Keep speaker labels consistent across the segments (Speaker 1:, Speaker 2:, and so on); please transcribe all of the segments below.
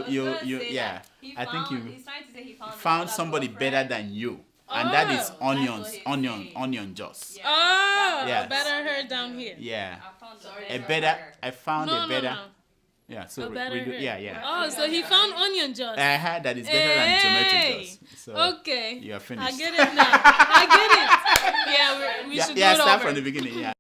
Speaker 1: yeah. I think you
Speaker 2: He's trying to say he
Speaker 1: found somebody better than you. And that is onion juice.
Speaker 2: Yeah.
Speaker 3: Oh,
Speaker 1: Yes.
Speaker 3: a better her down here.
Speaker 1: Yeah. I found
Speaker 3: No,
Speaker 1: a better.
Speaker 3: no.
Speaker 1: Yeah, so
Speaker 3: A better her.
Speaker 1: yeah.
Speaker 3: Oh, so he found onion juice.
Speaker 1: I heard that it's better than tomato juice. So
Speaker 3: Okay.
Speaker 1: you are finished.
Speaker 3: I get it now. I get it. Yeah, we should
Speaker 1: yeah,
Speaker 3: go
Speaker 1: start
Speaker 3: over.
Speaker 1: from the beginning. Yeah.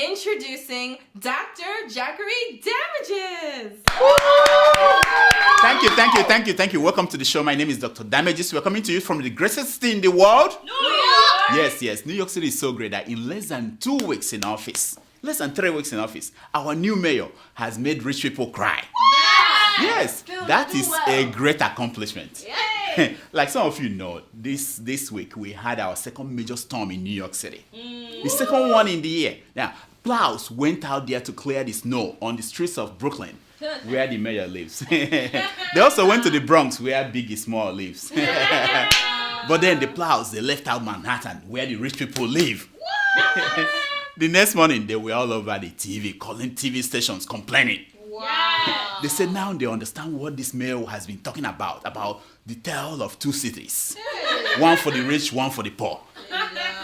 Speaker 2: Introducing Dr. Jackery Damages.
Speaker 1: Thank you. Welcome to the show. My name is Dr. Damages. We're coming to you from the greatest city in the world.
Speaker 2: New York.
Speaker 1: Yes. New York City is so great that in less than 2 weeks in office, less than 3 weeks in office, our new mayor has made rich people cry. Yes, that is a great accomplishment.
Speaker 2: Yay.
Speaker 1: Like some of you know, this week we had our second major storm in New York City. The second one in the year. Now, plows went out there to clear the snow on the streets of Brooklyn, where the mayor lives. They also went to the Bronx, where Biggie Small lives. But then the plows, they left out Manhattan, where the rich people live. The next morning, they were all over the TV, calling TV stations, complaining.
Speaker 2: Wow.
Speaker 1: They said now they understand what this mayor has been talking about the tale of two cities. One for the rich, one for the poor.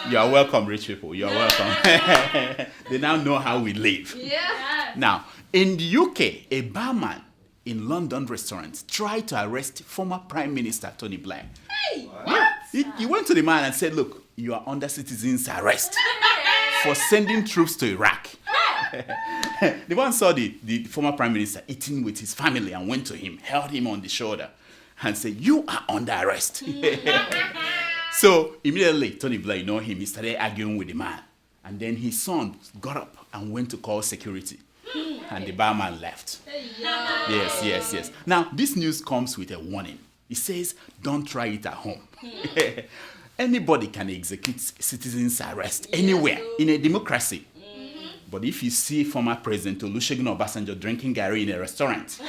Speaker 1: You are welcome, rich people. You are welcome. They now know how we live.
Speaker 2: Yeah.
Speaker 1: Now, in the UK, a barman in London restaurant tried to arrest former Prime Minister Tony Blair.
Speaker 2: Hey.
Speaker 1: Yeah. He went to the man and said, look, you are under citizen's arrest for sending troops to Iraq. The man saw the former prime minister eating with his family and went to him, held him on the shoulder, and said, you are under arrest. So immediately, Tony Blair, you know him, he started arguing with the man. And then his son got up and went to call security. And the barman left. Yes. Now, this news comes with a warning. It says, don't try it at home. Anybody can execute citizen's arrest anywhere in a democracy. But if you see former President Olusegun Obasanjo drinking Gary in a restaurant,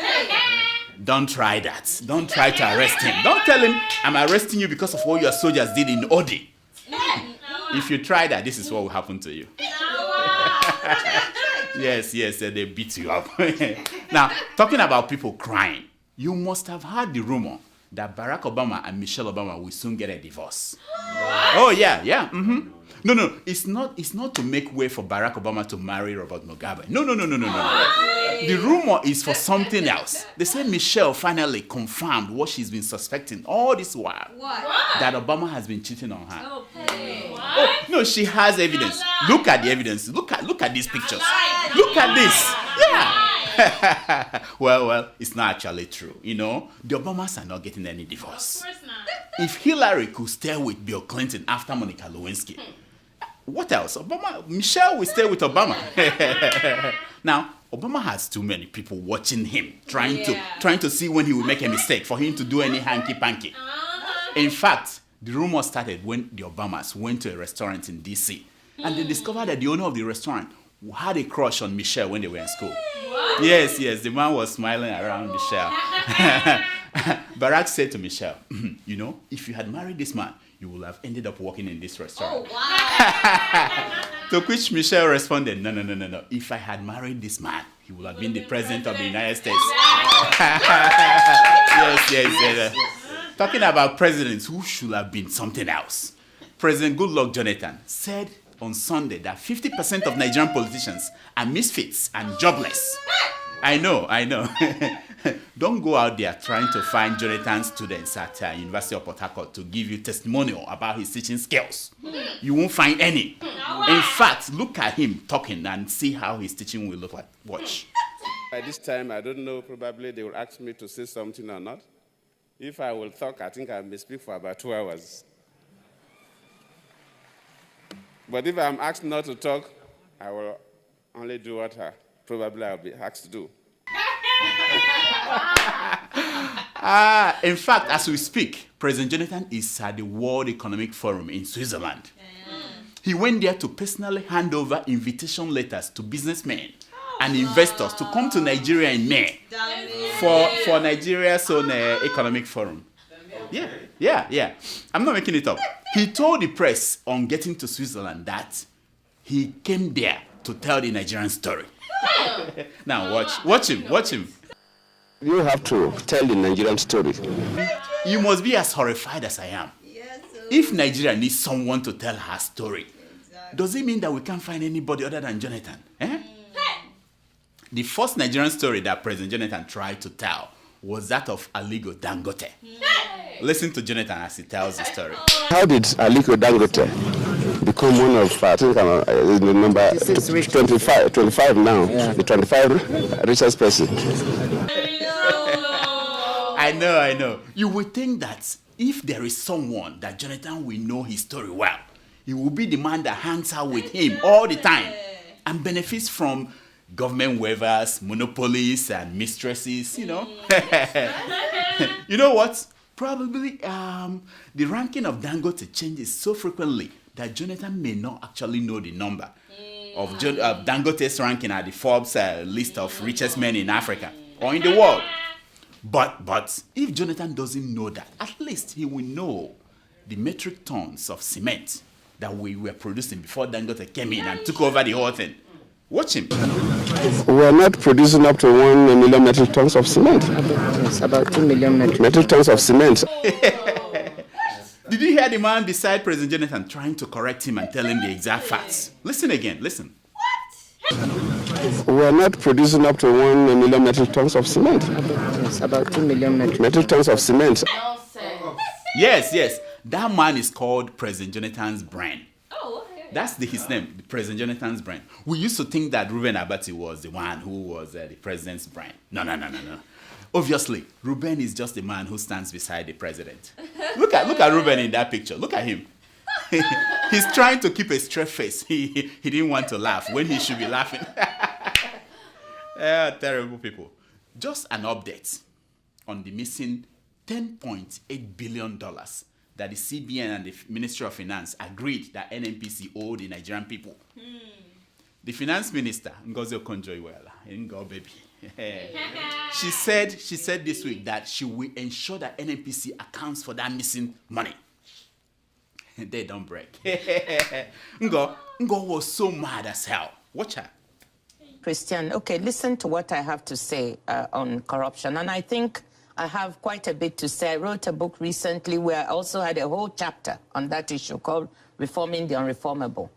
Speaker 1: don't try that. Don't try to arrest him. Don't tell him, I'm arresting you because of what your soldiers did in Odi. If you try that, this is what will happen to you. Yes, they beat you up. Now, talking about people crying, you must have heard the rumor that Barack Obama and Michelle Obama will soon get a divorce. What? Oh, yeah. Mm-hmm. No, it's not to make way for Barack Obama to marry Robert Mugabe. No. The rumor is for something else. They say Michelle finally confirmed what she's been suspecting all this while.
Speaker 2: What?
Speaker 1: That Obama has been cheating on her.
Speaker 2: Oh, hey.
Speaker 1: Oh, no, she has evidence. Look at the evidence. Look at these pictures. Look at this. Yeah. Well, it's not actually true. You know, the Obamas are not getting any divorce.
Speaker 3: Of course not.
Speaker 1: If Hillary could stay with Bill Clinton after Monica Lewinsky, what else? Michelle will stay with Obama. Now, Obama has too many people watching him, trying to see when he will make a mistake for him to do any hanky-panky. In fact, the rumor started when the Obamas went to a restaurant in D.C. and they discovered that the owner of the restaurant had a crush on Michelle when they were in school. What? Yes, the man was smiling around Michelle. Barack said to Michelle, you know, if you had married this man, you would have ended up working in this restaurant.
Speaker 2: Oh, wow.
Speaker 1: To which Michelle responded, no. If I had married this man, he would have been the president of the United States. Yes. Talking about presidents who should have been something else. President Goodluck Jonathan said on Sunday that 50% of Nigerian politicians are misfits and jobless. I know. Don't go out there trying to find Jonathan's students at University of Port Harcourt to give you testimonial about his teaching skills. You won't find any. In fact, look at him talking and see how his teaching will look like. Watch.
Speaker 4: By this time, I don't know, probably they will ask me to say something or not. If I will talk, I think I may speak for about 2 hours. But if I'm asked not to talk, I will only do what probably I'll be asked to do.
Speaker 1: In fact, as we speak, President Jonathan is at the World Economic Forum in Switzerland. He went there to personally hand over invitation letters to businessmen and investors to come to Nigeria in May for Nigeria's own economic forum. Yeah. I'm not making it up. He told the press on getting to Switzerland that he came there to tell the Nigerian story. Now watch him.
Speaker 4: You have to tell the Nigerian story.
Speaker 1: You must be as horrified as I am. If Nigeria needs someone to tell her story, does it mean that we can't find anybody other than Jonathan? The first Nigerian story that President Jonathan tried to tell was that of Aliko Dangote. Listen to Jonathan as he tells the story.
Speaker 4: How did Aliko Dangote become one of, I think I'm the number 25 now, the 25 richest person?
Speaker 1: I know. You would think that if there is someone that Jonathan will know his story well, he will be the man that hangs out with him all the time and benefits from government waivers, monopolies, and mistresses, You know what? Probably the ranking of Dangote changes so frequently that Jonathan may not actually know the number of Dangote's ranking at the Forbes list of richest men in Africa or in the world. But if Jonathan doesn't know that, at least he will know the metric tons of cement that we were producing before Dangote came in and took over the whole thing. Watch him.
Speaker 4: We're not producing up to 1 million metric tons of cement.
Speaker 5: It's about 2 million
Speaker 4: Metric tons of cement.
Speaker 1: Did you hear the man beside President Jonathan trying to correct him and tell him the exact facts? Listen again, listen.
Speaker 4: We're not producing up to 1 million metric tons of cement.
Speaker 5: It's about 2 million
Speaker 4: Metric tons of cement.
Speaker 1: Yes. That man is called President Jonathan's brain. That's his name, President Jonathan's brain. We used to think that Reuben Abati was the one who was the president's brain. No. Obviously, Reuben is just the man who stands beside the president. Look at Reuben in that picture. Look at him. He's trying to keep a straight face. He didn't want to laugh when he should be laughing. Terrible people. Just an update on the missing $10.8 billion that the CBN and the Ministry of Finance agreed that NNPC owed the Nigerian people. The finance minister, Ngozi Okonjo-Iweala, Ngo baby, she said this week that she will ensure that NNPC accounts for that missing money. They don't break. Ngo was so mad as hell. Watch her.
Speaker 5: Christian, okay, listen to what I have to say on corruption. And I think I have quite a bit to say. I wrote a book recently where I also had a whole chapter on that issue called Reforming the Unreformable.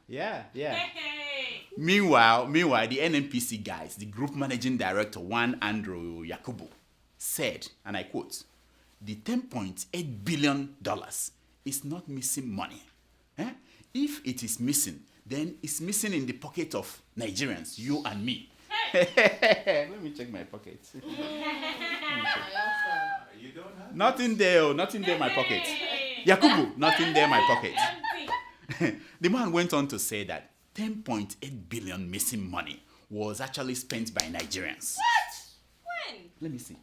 Speaker 1: Yeah. Meanwhile, the NNPC guys, the group managing director, Juan Andrew Yakubu, said, and I quote, the $10.8 billion is not missing money. If it is missing, then it's missing in the pocket of Nigerians, you and me. Let me check my pocket.
Speaker 2: You don't have
Speaker 1: Nothing there, my pocket. Yakubu, nothing there, my pocket. The man went on to say that 10.8 billion missing money was actually spent by Nigerians.
Speaker 2: What? When?
Speaker 1: Let me see.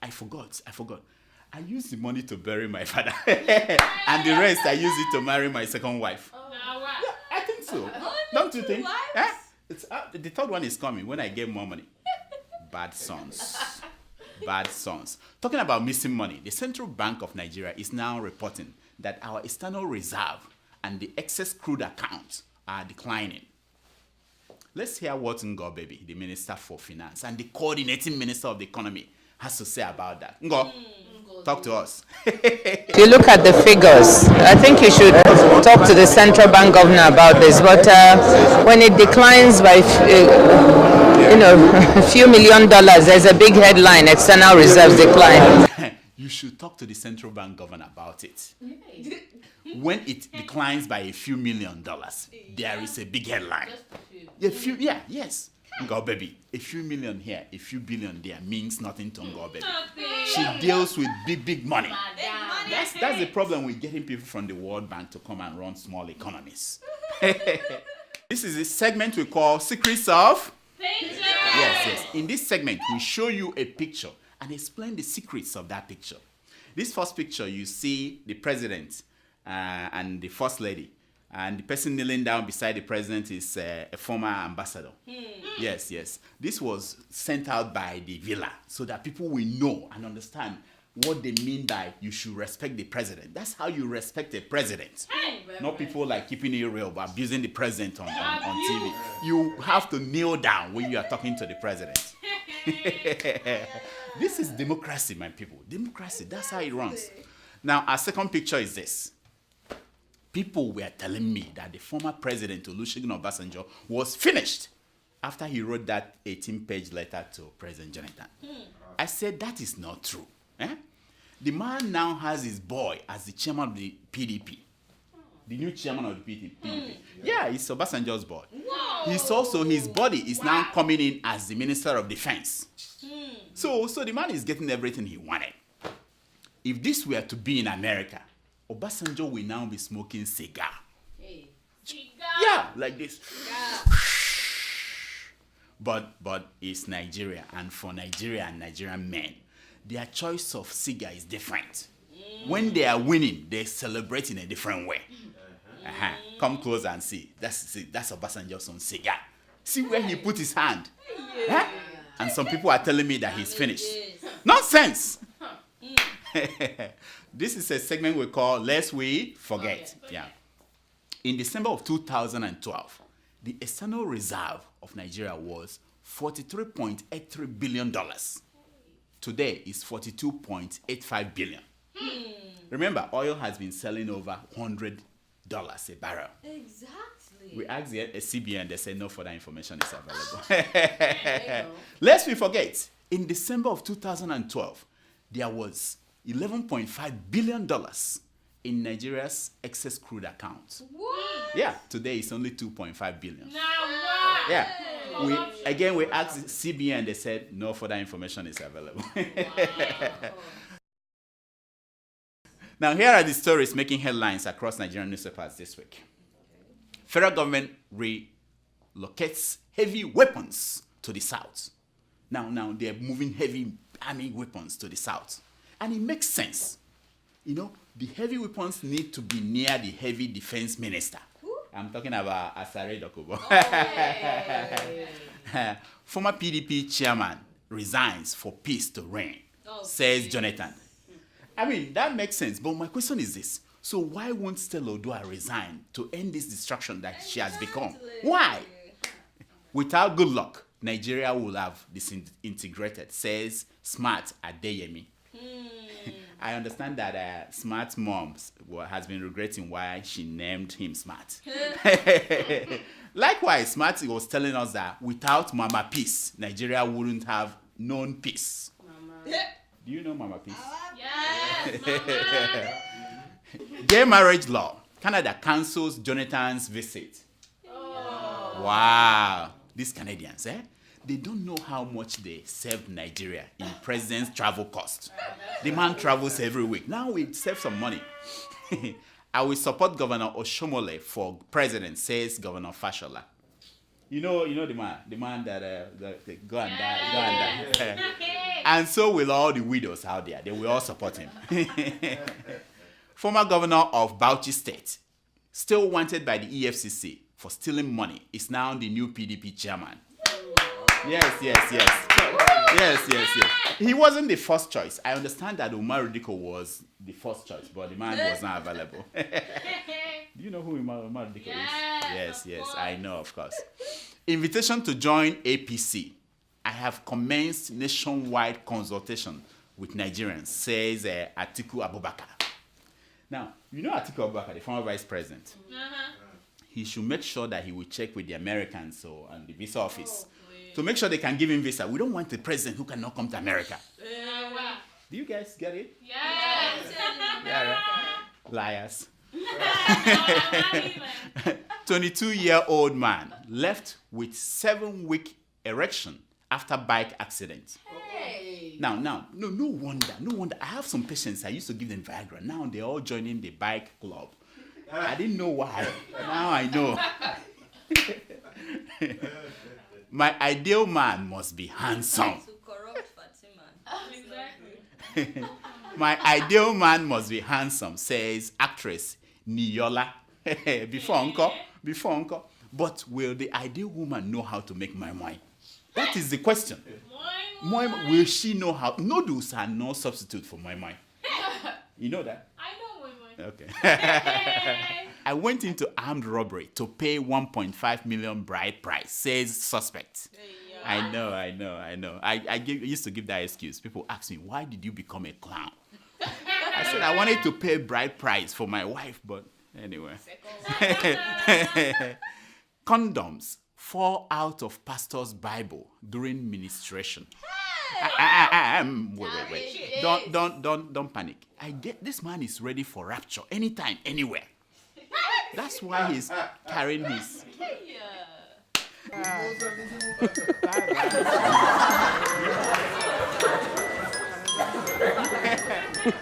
Speaker 1: I forgot. I used the money to bury my father. And the rest, I used it to marry my second wife. Yeah, I think so. Don't you think? It's the third one is coming when I get more money. Bad sons. Talking about missing money, the Central Bank of Nigeria is now reporting that our external reserve and the excess crude accounts are declining. Let's hear what Ngo Baby, the Minister for Finance and the coordinating Minister of the Economy, has to say about that. Ngo, talk to us.
Speaker 5: If you look at the figures, I think you should talk to the central bank governor about this. But when it declines by, a few $1 million, there's a big headline: external reserves decline.
Speaker 1: You should talk to the central bank governor about it. When it declines by a few $1 million, there is a big headline. Yes. Ngo Baby, a few million here, a few billion there means nothing to Ngo Baby. She deals with big money. That's the problem with getting people from the World Bank to come and run small economies. This is a segment we call Secrets of Picture. Yes. In this segment, we show you a picture and explain the secrets of that picture. This first picture, you see the president and the first lady And the person kneeling down beside the president is a former ambassador. Yes, yes. This was sent out by the villa so that people will know and understand what they mean by you should respect the president. That's how you respect a president. Not people like keeping it real but abusing the president on TV. You have to kneel down when you are talking to the president. This is democracy, my people. Democracy, that's how it runs. Now, our second picture is this. People were telling me that the former president, Olusegun Obasanjo, was finished after he wrote that 18-page letter to President Jonathan. I said, that is not true. The man now has his boy as the chairman of the PDP. The new chairman of the PDP. Yeah, it's Obasanjo's boy. He's also, his body is now coming in as the Minister of Defense. So the man is getting everything he wanted. If this were to be in America, Obasanjo will now be smoking cigar. Yeah, like this. But it's Nigeria, and for Nigeria and Nigerian men, their choice of cigar is different. When they are winning, they celebrate in a different way. Come close and see. That's Obasanjo's own cigar. See where he put his hand. And some people are telling me that he's finished. Nonsense! This is a segment we call Lest We Forget. Yeah. In December of 2012, the external reserve of Nigeria was $43.83 billion. Today is $42.85 billion. Remember, oil has been selling over $100 a barrel.
Speaker 3: Exactly.
Speaker 1: We asked the CBN, they said no further information is available. Lest we forget, in December of 2012, there was $11.5 billion in Nigeria's excess crude account.
Speaker 3: What?
Speaker 1: Yeah, today it's only $2.5 billion.
Speaker 3: Now what?
Speaker 1: Yeah. We asked CBN, they said no further information is available. Now, here are the stories making headlines across Nigerian newspapers this week. Federal government relocates heavy weapons to the south. Now they're moving heavy army weapons to the south. And it makes sense. You know, the heavy weapons need to be near the heavy defense minister. I'm talking about Asare Dokubo. Former PDP chairman resigns for peace to reign, says Jonathan. I mean, that makes sense. But my question is this. So why won't Stella Odua resign to end this destruction that she has become? Why? Without good luck, Nigeria will have disintegrated, says Smart Adeyemi. I understand that Smart's mom has been regretting why she named him Smart. Likewise, Smart was telling us that without Mama Peace, Nigeria wouldn't have known peace. Mama. Do you know Mama Peace?
Speaker 3: Yes, Mama.
Speaker 1: Gay marriage law. Canada cancels Jonathan's visit.
Speaker 3: Oh.
Speaker 1: Wow. These Canadians, they don't know how much they saved Nigeria in president's travel cost. The man travels every week. Now we save some money. I will support Governor Oshomole for president, says Governor Fashola. You know the man that go and die. And so will all the widows out there. They will all support him. Former governor of Bauchi State, still wanted by the EFCC for stealing money, is now the new PDP chairman. Yes. He wasn't the first choice. I understand that Umar Diko was the first choice, but the man was not available. Do you know who Umar Diko is? Yes, I know, of course. Invitation to join APC. I have commenced nationwide consultation with Nigerians, says Atiku Abubakar. Now, you know Atiku Abubakar, the former vice president. He should make sure that he will check with the Americans and the visa office to make sure they can give him visa. We don't want a president who cannot come to America. Do you guys get it?
Speaker 3: Yes.
Speaker 1: Yeah, right? Liars. 22-year-old man left with 7-week erection after bike accident.
Speaker 3: Hey.
Speaker 1: Now, no wonder. I have some patients. I used to give them Viagra. Now they're all joining the bike club. I didn't know why. Now I know. My ideal man must be handsome.
Speaker 2: To corrupt Fatima.
Speaker 3: Exactly.
Speaker 1: My ideal man must be handsome, says actress Niyola Before uncle. But will the ideal woman know how to make moi moi? That is the question. Moi, will she know how? Noodles are no substitute for moi moi. You know that?
Speaker 3: I know moi moi.
Speaker 1: Okay. I went into armed robbery to pay 1.5 million bride price, says suspect. I know. I used to give that excuse. People ask me, why did you become a clown? I said I wanted to pay bride price for my wife, but anyway. Condoms fall out of pastor's Bible during ministration. Wait. Don't panic. I get this man is ready for rapture anytime, anywhere. That's why he's carrying his.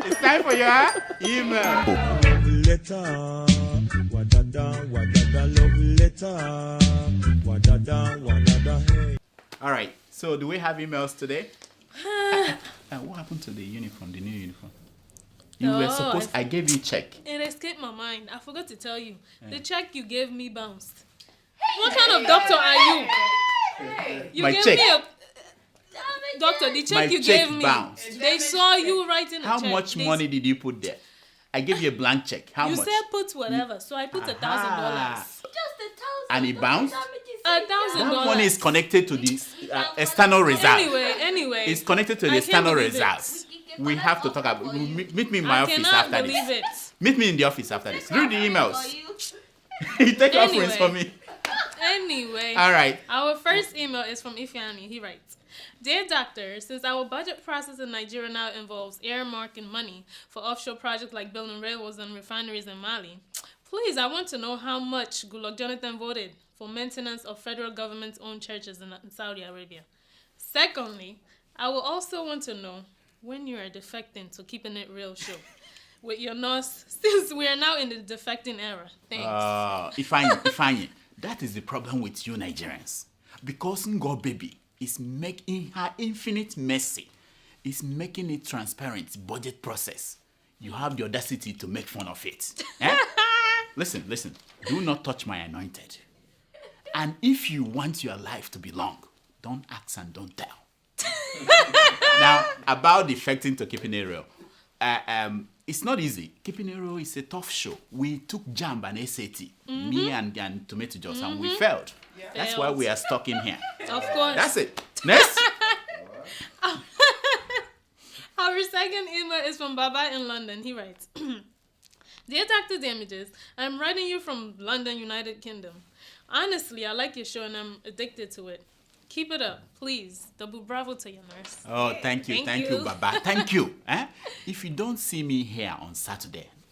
Speaker 1: It's time for your email.
Speaker 6: Letter, love letter, hey.
Speaker 1: All right. So, do we have emails today? What happened to the uniform? The new uniform? You were supposed. I gave you check.
Speaker 3: It escaped my mind. I forgot to tell you. The check you gave me bounced. What kind of doctor are you? You
Speaker 1: My
Speaker 3: gave
Speaker 1: check.
Speaker 3: me a doctor. The check
Speaker 1: My
Speaker 3: you
Speaker 1: check
Speaker 3: gave me.
Speaker 1: bounced.
Speaker 3: They saw you writing a
Speaker 1: How
Speaker 3: check.
Speaker 1: much money did you put there? I gave you a blank check. How
Speaker 3: You
Speaker 1: much?
Speaker 3: said put whatever, so I put $1,000.
Speaker 2: Just $1,000.
Speaker 1: And it bounced?
Speaker 3: $1,000.
Speaker 1: That money is connected to the external reserve.
Speaker 3: Anyway.
Speaker 1: It's connected to the
Speaker 3: I
Speaker 1: external
Speaker 3: can't believe
Speaker 1: reserve. We have to talk about. Meet me in my
Speaker 3: I
Speaker 1: office
Speaker 3: cannot
Speaker 1: after
Speaker 3: believe
Speaker 1: this.
Speaker 3: it.
Speaker 1: Meet me in the office after this. Read the emails. You take reference for me.
Speaker 3: Anyway.
Speaker 1: All right.
Speaker 3: Our first email is from Ifeanyi. He writes, Dear Doctor, since our budget process in Nigeria now involves earmarking money for offshore projects like building railroads and refineries in Mali, please, I want to know how much Goodluck Jonathan voted for maintenance of federal government-owned churches in Saudi Arabia. Secondly, I will also want to know when you are defecting to Keeping It Real show with your nurse, since we are now in the defecting era. Thanks.
Speaker 1: Ifeanyi, that is the problem with you Nigerians. Because God baby is making her infinite mercy, is making it transparent budget process. You have the audacity to make fun of it. Eh? Listen. Do not touch my anointed. And if you want your life to be long, don't ask and don't tell. Now, about defecting to Keeping It Real. It's not easy. Keeping It Real is a tough show. We took JAMB and SAT, me and Tomato Juice, and we failed. Yeah. That's why we are stuck in here.
Speaker 3: Of course.
Speaker 1: That's it. Next.
Speaker 3: Our second email is from Baba in London. He writes, Dear Dr. Damages, I'm writing you from London, United Kingdom. Honestly, I like your show and I'm addicted to it. Keep it up, please. Double bravo to your nurse.
Speaker 1: Oh, thank you, Baba. Thank you. If you don't see me here on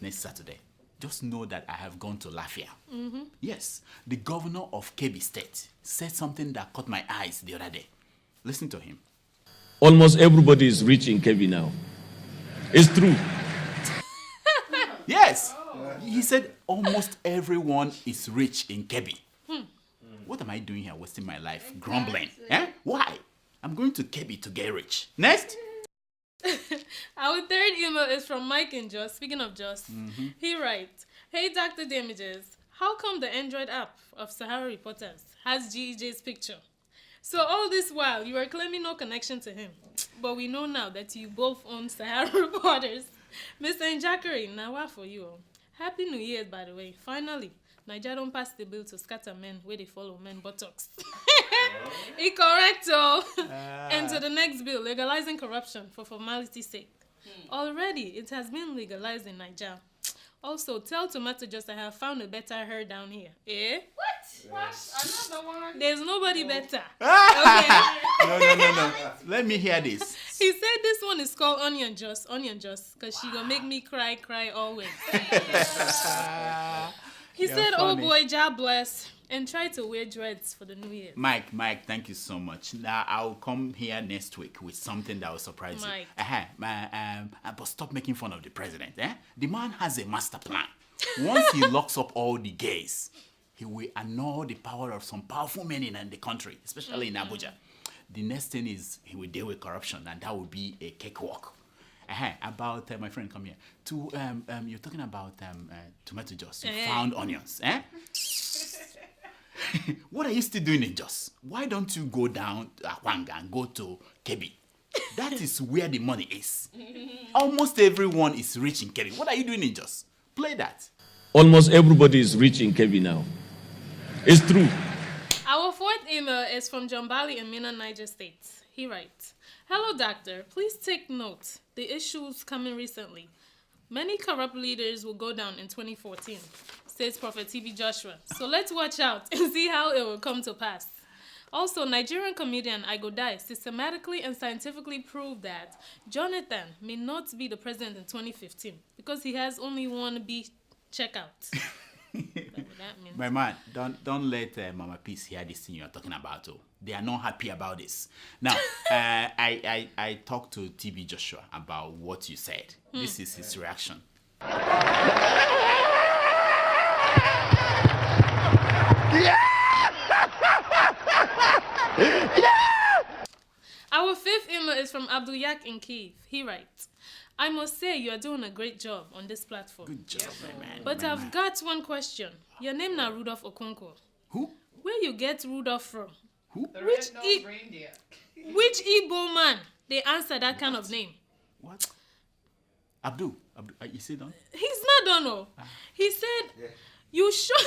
Speaker 1: next Saturday, just know that I have gone to Lafia. Mm-hmm. Yes, the governor of Kebbi State said something that caught my eyes the other day. Listen to him.
Speaker 7: Almost everybody is rich in Kebbi now. It's true.
Speaker 1: Yes. He said almost everyone is rich in Kebbi. What am I doing here wasting my life grumbling? Why? I'm going to Kebbi to get rich. Next.
Speaker 3: Our third email is from Mike in Jos. Speaking of Jos, he writes, Hey Dr. Damages, how come the Android app of Sahara Reporters has GEJ's picture? So all this while, you are claiming no connection to him. But we know now that you both own Sahara Reporters. Mr. Njakari, now what for you? Happy New Year, by the way. Finally, Nigeria don't pass the bill to scatter men where they follow men buttocks. Incorrect, And to the next bill, legalizing corruption for formality's sake. Already, it has been legalized in Nigeria. Also, tell Tomato Just I have found a better her down here. Eh?
Speaker 2: What? Another one?
Speaker 3: There's nobody better.
Speaker 1: Okay. No. Let me hear this.
Speaker 3: He said this one is called Onion Just, because she gonna make me cry always. He said, funny. Oh boy, God bless, and try to wear dreads for the new year.
Speaker 1: Mike, thank you so much. Now, I'll come here next week with something that will surprise you. But stop making fun of the president. The man has a master plan. Once he locks up all the gays, he will annul the power of some powerful men in the country, especially in Abuja. The next thing is he will deal with corruption, and that will be a cakewalk. About my friend, come here. You're talking about tomato juice. You found onions, eh? What are you still doing in Jos? Why don't you go down to Akwanga and go to Kebbi? That is where the money is. Almost everyone is rich in Kebbi. What are you doing in Jos? Play that.
Speaker 7: Almost everybody is rich in Kebbi now. It's true.
Speaker 3: Our fourth email is from John Bali in Mina, Niger State. He writes, "Hello, doctor. Please take note. The issues coming recently. Many corrupt leaders will go down in 2014, says Prophet TB Joshua. So let's watch out and see how it will come to pass. Also, Nigerian comedian Igodai systematically and scientifically proved that Jonathan may not be the president in 2015 because he has only one B checkout." That means.
Speaker 1: My man, don't let Mama Peace hear this thing you're talking about. Oh. They are not happy about this. Now, I talked to TB Joshua about what you said. This is his reaction.
Speaker 3: Our fifth email is from Abdul Yak in Kiev. He writes, "I must say you are doing a great job on this platform.
Speaker 1: Good job, my man.
Speaker 3: But I've got one question. Your name now Rudolph Okonkwo.
Speaker 1: Who?
Speaker 3: Where you get Rudolph from?
Speaker 1: Who?
Speaker 2: The red-nosed reindeer.
Speaker 3: Which Igbo man they answer that kind of name?
Speaker 1: What? Abdul, you see that?
Speaker 3: He's not done. No. He said, you sure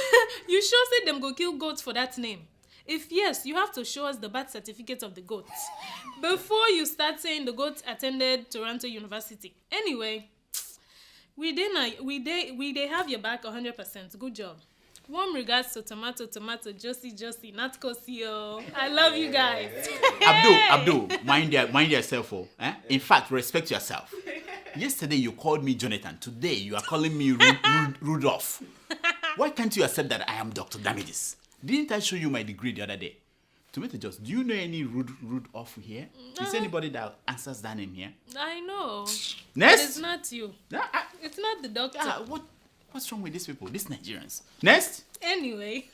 Speaker 3: said them go kill goats for that name. If yes, you have to show us the birth certificate of the goats before you start saying the goats attended Toronto University. Anyway, we they have your back 100%. Good job. Warm regards to Tomato, Josie, not Kosio. I love you guys.
Speaker 1: Abdul, mind yourself. Oh, eh? In fact, respect yourself. Yesterday you called me Jonathan. Today you are calling me Rudolph. Why can't you accept that I am Dr. Damages? Didn't I show you my degree the other day? Tomato Juice, do you know any Rudolph here? Is anybody that answers that name here?
Speaker 3: I know.
Speaker 1: Next?
Speaker 3: But it's not you. It's not the doctor.
Speaker 1: What's wrong with these people? These Nigerians. Next?
Speaker 3: Anyway,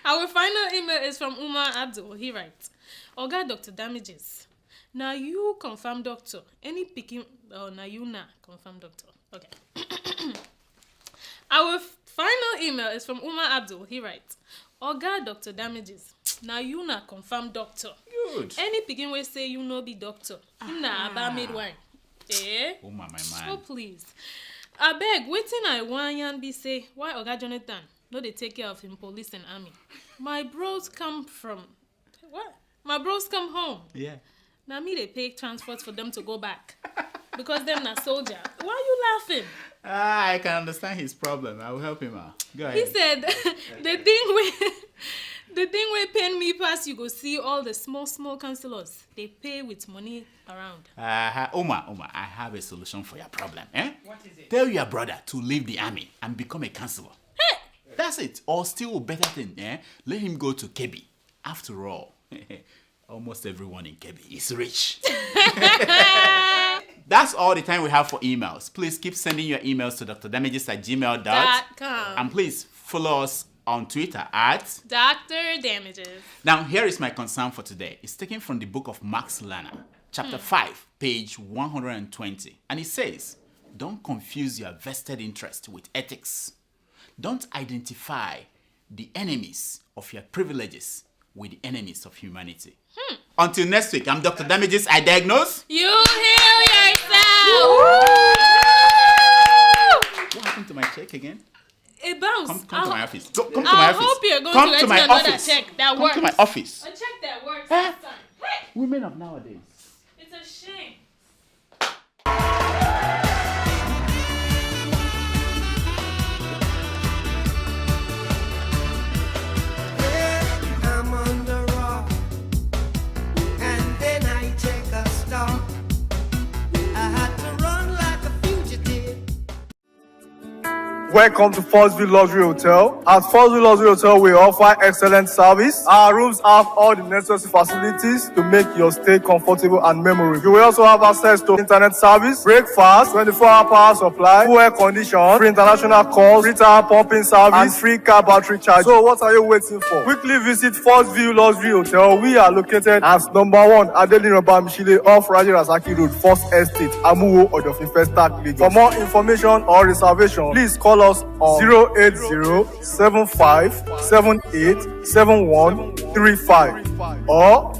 Speaker 3: our final email is from Umar Abdul. He writes, "Oga Dr. Damages. Now you confirm doctor. Any picking... Oh, now you na confirm doctor. Okay. Our final email is from Umar Abdul. He writes, "Oga Dr. Damages. Now you na confirm doctor.
Speaker 1: Good.
Speaker 3: Any picking way say you no be doctor. You na about midwife. Eh?
Speaker 1: Umar, my man.
Speaker 3: Oh, please. I beg, waiting I want yan be say, why Oga Jonathan no they take care of him police and army? My bros come from... What? My bros come home.
Speaker 1: Yeah.
Speaker 3: Now me they pay transport for them to go back. Because them na soldier. Why you laughing?"
Speaker 1: I can understand his problem. I will help him out. Go ahead.
Speaker 3: He said, the thing we pain me pass, you go see all the small councillors. They pay with money around.
Speaker 1: Omar, I have a solution for your problem. Eh?
Speaker 2: What is it?
Speaker 1: Tell your brother to leave the army and become a councillor.
Speaker 3: Hey!
Speaker 1: That's it. Or still better thing, eh? Let him go to Kebbi. After all, almost everyone in Kebbi is rich. That's all the time we have for emails. Please keep sending your emails to drdamages@gmail.com. And please follow us on Twitter at
Speaker 3: Dr. Damages.
Speaker 1: Now, here is my concern for today. It's taken from the book of Max Lerner, chapter 5, page 120. And it says, "Don't confuse your vested interest with ethics. Don't identify the enemies of your privileges with the enemies of humanity." Until next week, I'm Dr. Damages. I diagnose.
Speaker 3: You heal yourself.
Speaker 1: What happened to my check again?
Speaker 3: It bounced.
Speaker 1: Come to my office. Come to my
Speaker 3: I
Speaker 1: office.
Speaker 3: hope you're going
Speaker 1: Come
Speaker 3: to
Speaker 1: to
Speaker 3: get
Speaker 1: my
Speaker 3: another
Speaker 1: office.
Speaker 3: check that
Speaker 1: Come
Speaker 3: works.
Speaker 1: to my office.
Speaker 3: A check that works
Speaker 1: Huh?
Speaker 3: this time. Hey,
Speaker 1: Women of nowadays.
Speaker 3: it's a shame.
Speaker 8: I'm on the rock, and then I take a stop. I had to run like a fugitive.
Speaker 9: Welcome to First View Luxury Hotel. At First View Luxury Hotel, we offer excellent service. Our rooms have all the necessary facilities to make your stay comfortable and memorable. You will also have access to internet service, breakfast, 24-hour power supply, full air condition, free international calls, free tire pumping service, and free car battery charge. So what are you waiting for? Quickly visit First View Luxury Hotel. We are located at number 1 Adeola off Raji Rasaki Road, First Estate, Amuwo, Odofin Festac, Lagos. For more information or reservation, please call us on 080-7578-7135 or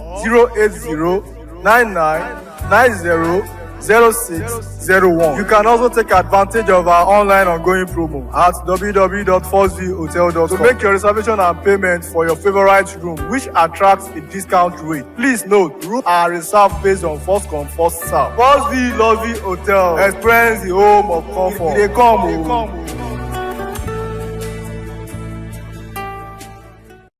Speaker 9: 080-9990-0601. You can also take advantage of our online ongoing promo at www.firstviewhotel.com to make your reservation and payment for your favorite room, which attracts a discount rate. Please note, rooms are reserved based on first come, first serve. First View Luxury Hotel. Experience the home of comfort. They come.